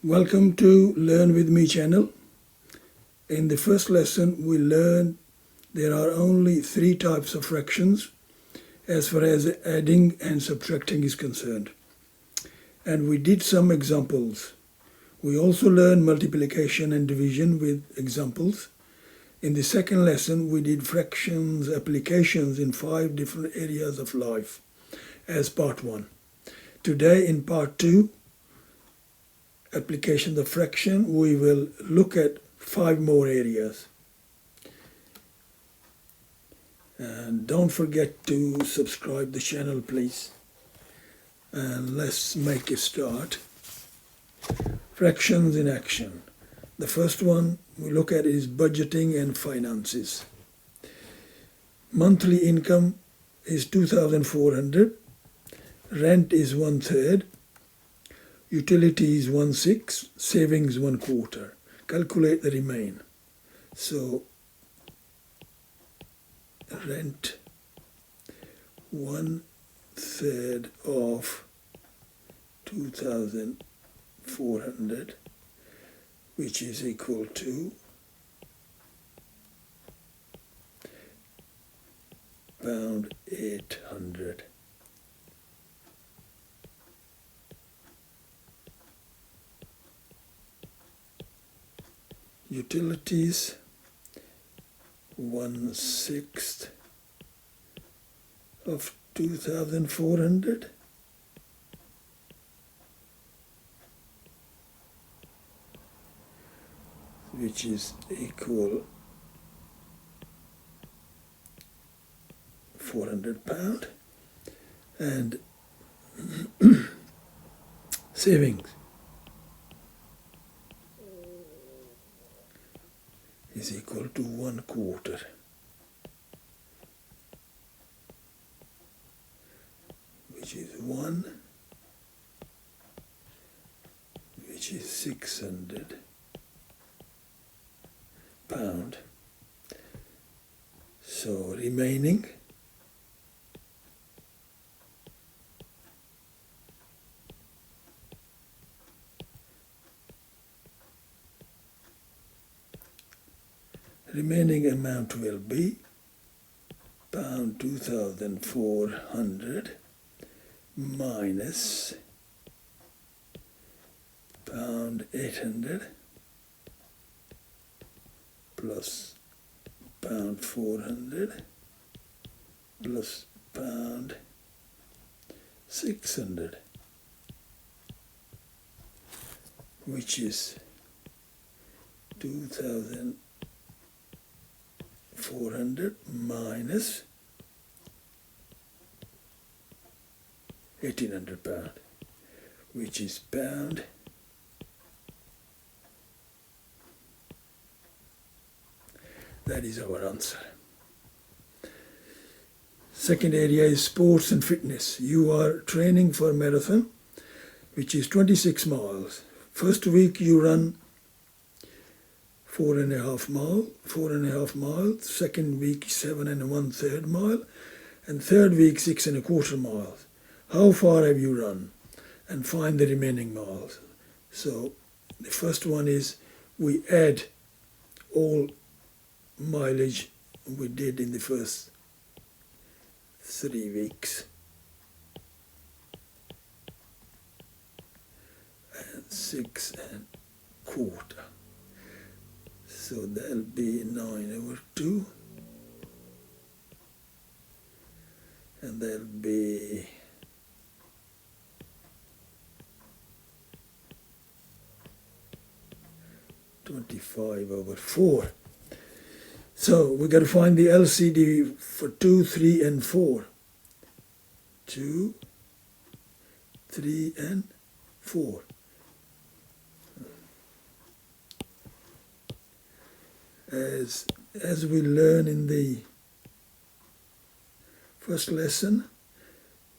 Welcome to Learn With Me channel. In the first lesson we learned there are only three types of fractions as far as adding and subtracting is concerned. And we did some examples. We also learned multiplication and division with examples. In the second lesson we did fractions applications in 5 different areas of life as part 1. Today in part 2, application of fraction, we will look at 5 more areas. And don't forget to subscribe the channel, please. And let's make a start. Fractions in action. The first one we look at is budgeting and finances. Monthly income is 2,400. Rent is 1/3. Utilities 1/6, savings 1/4. Calculate the remain. So rent 1/3 of 2,400, which is equal to pound 800. Utilities 1/6 of 2,400, which is equal £400, and savings is equal to 1/4, which is 1, which is £600. So remaining amount will be pound 2,400 minus pound 800 plus pound 400 plus pound 600, which is 2,400 minus £1,800, which is pound. That is our answer. Second area is sports and fitness. You are training for a marathon, which is 26 miles. First week you run 4.5 miles. Second week 7 1/3 mile, and third week 6 1/4 miles. How far have you run? And find the remaining miles. So the first one is we add all mileage we did in the first 3 weeks, and 6 1/4. So that'll be 9/2, and that'll be 25/4. So we got to find the LCD for 2, 3, and 4. 2, 3, and 4. As we learn in the first lesson,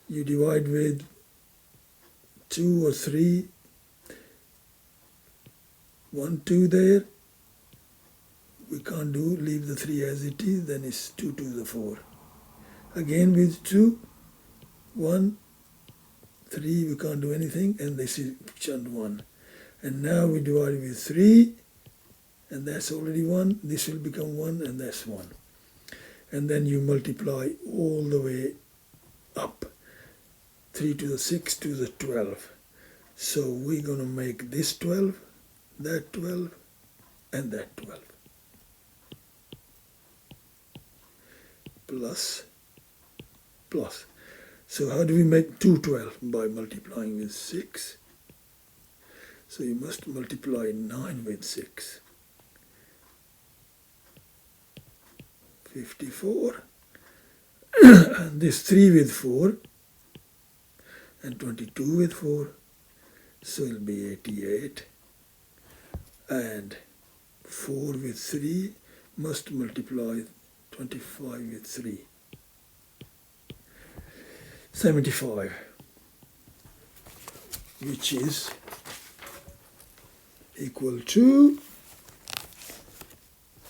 you divide with 2 or 3, 1, 2 there. We can't do, leave the 3 as it is, then it's 2 to the 4. Again with 2, 1, 3, we can't do anything, and this is 1. And now we divide with 3, and that's already 1. This will become 1, and that's 1. And then you multiply all the way up. 3 to the 6 to the 12. So we're going to make this 12, that 12, and that 12. Plus, plus. So how do we make 212? By multiplying with 6. So you must multiply 9 with 6. 54. And this 3 with 4. And 22 with 4. So it'll be 88. And 4 with 3 must multiply 25 with 3. 75, which is equal to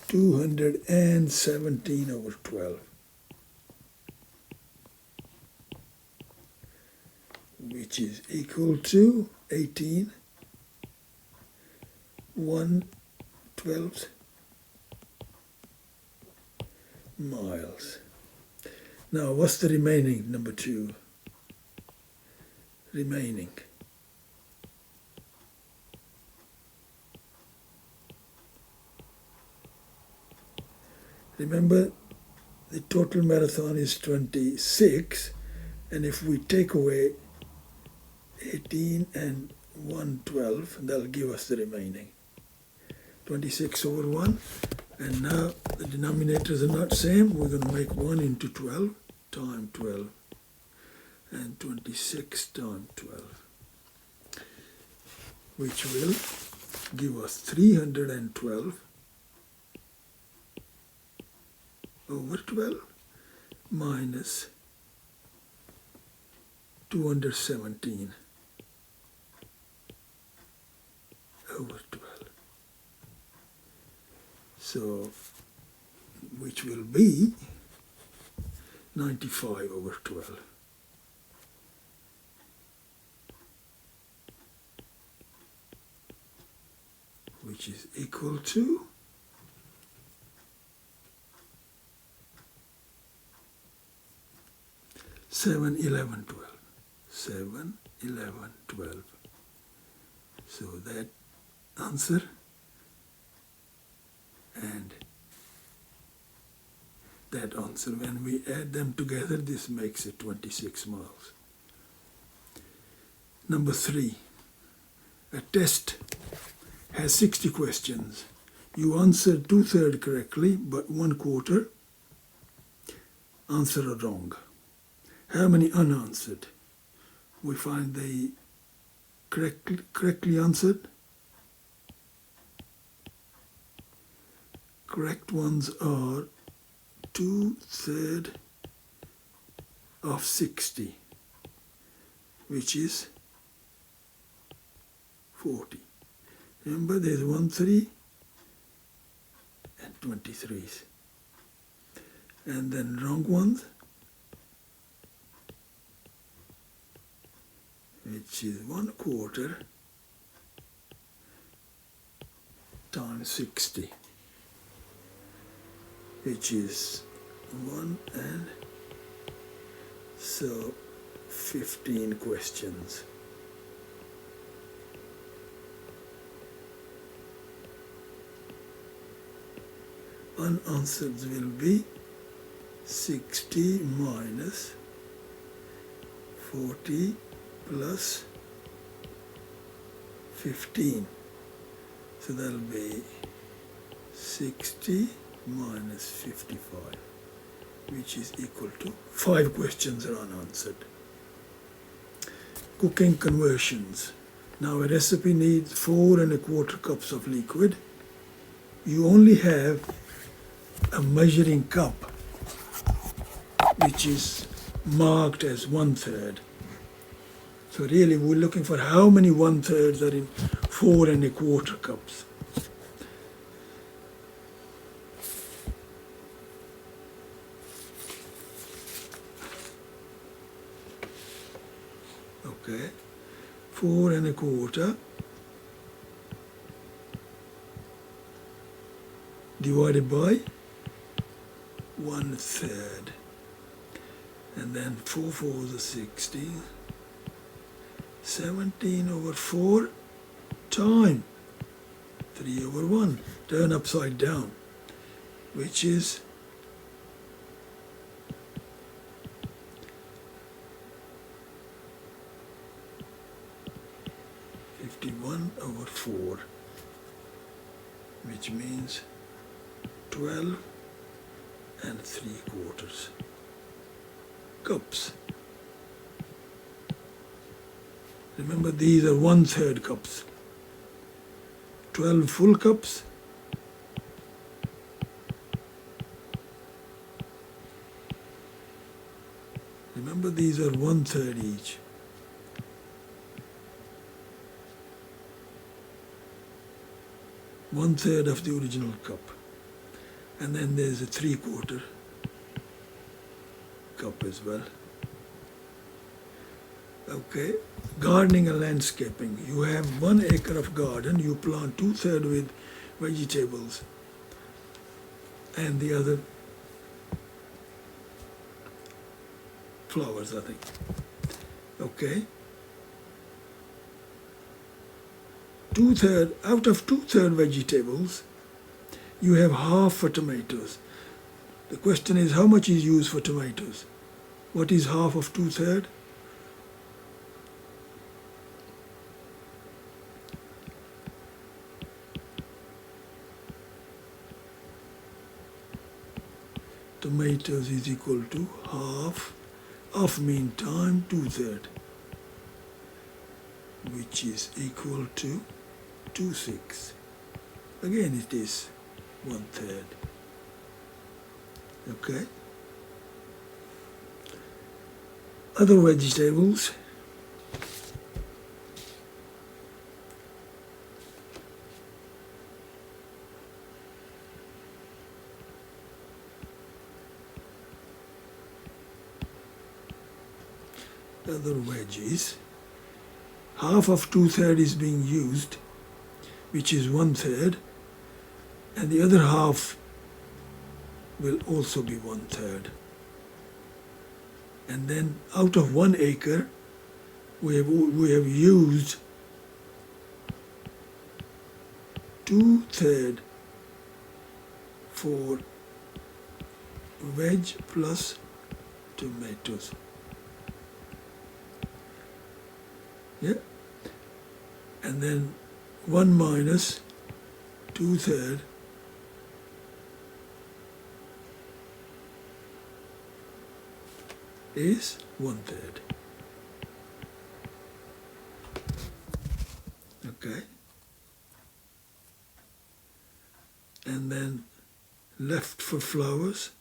217 over 12, which is equal to 18 1/12 miles. Now, what's the remaining, number 2? Remaining. Remember, the total marathon is 26, and if we take away 18 and 1/12, that'll give us the remaining. 26 over 1. And now the denominators are not same. We're going to make 1 into 12 times 12 and 26 times 12, which will give us 312 over 12 minus 217 over 12. So, which will be 95 over 12. Which is equal to 7, 11, 12. 7, 11, 12. So that answer and that answer, when we add them together, this makes it 26 miles. Number 3, a test has 60 questions. You answer 2/3 correctly, but 1/4 answer are wrong. How many unanswered? We find they correctly answered. Correct ones are 2/3 of 60, which is 40. Remember, there's 1 3 and 23s. And then wrong ones, which is 1/4 times 60, which is 1, and so 15 questions. Unanswered will be 60 minus 40 plus 15. So that'll be 60 minus 55, which is equal to 5 questions are unanswered. Cooking conversions. Now a recipe needs 4 1/4 cups of liquid. You only have a measuring cup, which is marked as 1/3. So really we're looking for how many 1/3s are in 4 1/4 cups. Okay, 4 1/4 divided by 1/3. And then 4 4s are 16. 17/4 time 3/1. Turn upside down, which is 51/4, which means 12 3/4 cups. Remember, these are 1/3 cups. 12 full cups. Remember, these are 1/3 each. One-third of the original cup. And then there's a 3/4 cup as well. Okay, gardening and landscaping. You have 1 acre of garden, you plant 2/3 with vegetables and the other flowers, I think. Okay. 2/3, out of 2/3 vegetables, you have half for tomatoes. The question is, how much is used for tomatoes? What is half of 2/3? Tomatoes is equal to half of mean time 2/3, which is equal to 2/6. Again, it is 1/3. Okay. Other vegetables. Other veggies. Half of 2/3 is being used, which is 1/3, and the other half will also be 1/3. And then out of 1 acre, we have used 2/3 for veg plus tomatoes. Yeah, and then 1 minus 2/3 is 1/3. Okay, and then left for flowers.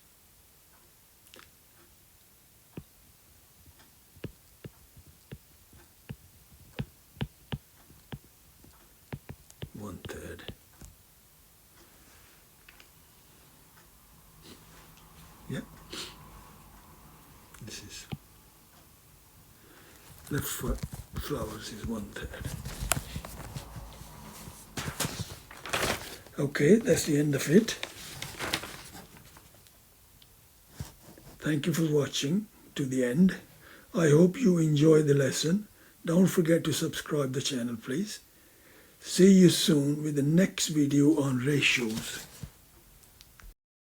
Yeah, this is left for flowers is 1/3. Okay, that's the end of it. Thank you for watching to the end. I hope you enjoyed the lesson. Don't forget to subscribe the channel, please. See you soon with the next video on ratios.